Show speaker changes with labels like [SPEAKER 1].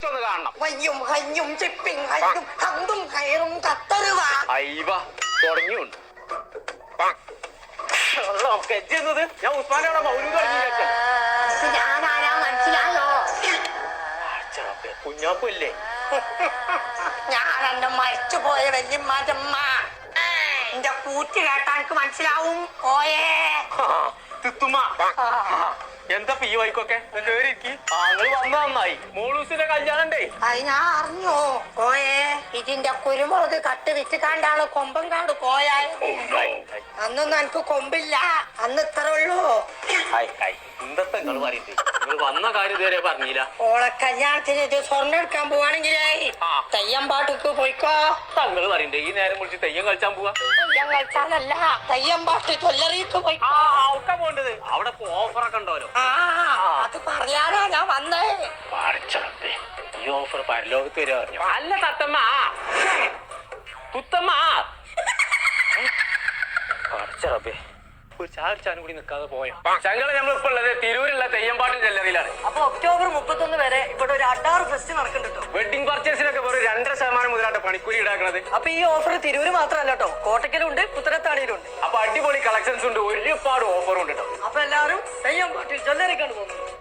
[SPEAKER 1] കാണണം. തുടങ്ങിയുണ്ട് ഞാൻ ഉസ്മാനാണ് മൗലൂദ്
[SPEAKER 2] മനസ്സിലായോ?
[SPEAKER 1] കുഞ്ഞാപ്പല്ലേ?
[SPEAKER 2] ഞാൻ എന്റെ മരിച്ചുപോയ വല്യമ്മ എന്റെ കൂറ്റ് കേട്ടാ എനിക്ക് മനസ്സിലാവും. ഓയേ
[SPEAKER 1] എന്താ ഈ വൈക്കൊക്കെ കേറിയിരിക്കും. ആങ്ങള് വന്ന നന്നായി. മോളൂസിന്റെ കല്യാണണ്ടേ.
[SPEAKER 2] അത് ഞാൻ അറിഞ്ഞു. ഓയേ ഇതിന്റെ കുരുമുളക് കട്ട് വിറ്റുകാണ്ടാണ് കൊമ്പം കാട് പോയായത്. അന്നൊന്നും എനിക്ക് കൊമ്പില്ല, അന്ന് ഇത്ര ഉള്ളൂ.
[SPEAKER 1] എന്തൊക്കെ നിങ്ങൾ പറയുന്നത്? നിങ്ങൾ വന്ന കാര്യം ഇതുവരെ പറഞ്ഞില്ല.
[SPEAKER 2] ഓളെ കല്യാണത്തിന് ഇത് സ്വർണ്ണം എടുക്കാൻ പോവാണെങ്കിലേ തെയ്യം പാട്ടിക്ക് പോയിക്കോ.
[SPEAKER 1] തങ്ങൾ പറയണ്ടേ ഈ നേരം വിളിച്ച് തെയ്യം കളിച്ചാൻ പോവാ?
[SPEAKER 2] തെയ്യം കളിച്ചാലല്ല, തെയ്യം പാട്ട് തൊല്ലറിയിട്ട് പോയിക്കോ.
[SPEAKER 1] ഒക്കെ പോണ്ടത് അവിടെ ഓഫറൊക്കെ ഉണ്ടല്ലോ.
[SPEAKER 2] അത് പറയാനാ ഞാൻ വന്നേ.
[SPEAKER 1] ഈ ഓഫർ പരലോകത്ത് വരെ പറഞ്ഞു. അല്ല തത്തമ്മ തുത്തമ്മ പഠിച്ചറബേ ഒരു ചാടിച്ചാനും കൂടി നിൽക്കാതെ പോയോ. ഞങ്ങള് നമ്മളിപ്പോ ഉള്ളത് തിരൂരുള്ള തെയ്യമ്പാട്ട് ജ്വല്ലറിയിലാണ്.
[SPEAKER 2] അപ്പൊ ഒക്ടോബർ 31 വരെ ഇവിടെ ഒരു അഡാറ് ഫെസ്റ്റ് നടക്കുന്നുണ്ട്.
[SPEAKER 1] വെഡിങ് പർച്ചേസിനൊക്കെ വെറും 2% മുതലായിട്ട് പണിക്കൂലി ഈടാക്കുന്നത്.
[SPEAKER 2] അപ്പൊ ഈ ഓഫർ തിരൂര് മാത്രമല്ല കേട്ടോ, കോട്ടക്കലുണ്ട്, പുത്തനത്താണിയിലുണ്ട്.
[SPEAKER 1] അപ്പൊ അടിപൊളി കളക്ഷൻസ് ഉണ്ട്, ഒരുപാട് ഓഫറും ഉണ്ട് കേട്ടോ.
[SPEAKER 2] അപ്പൊ എല്ലാവരും തെയ്യമ്പാട്ട് ജ്വല്ലറിക്കാണ് പോകുന്നത്.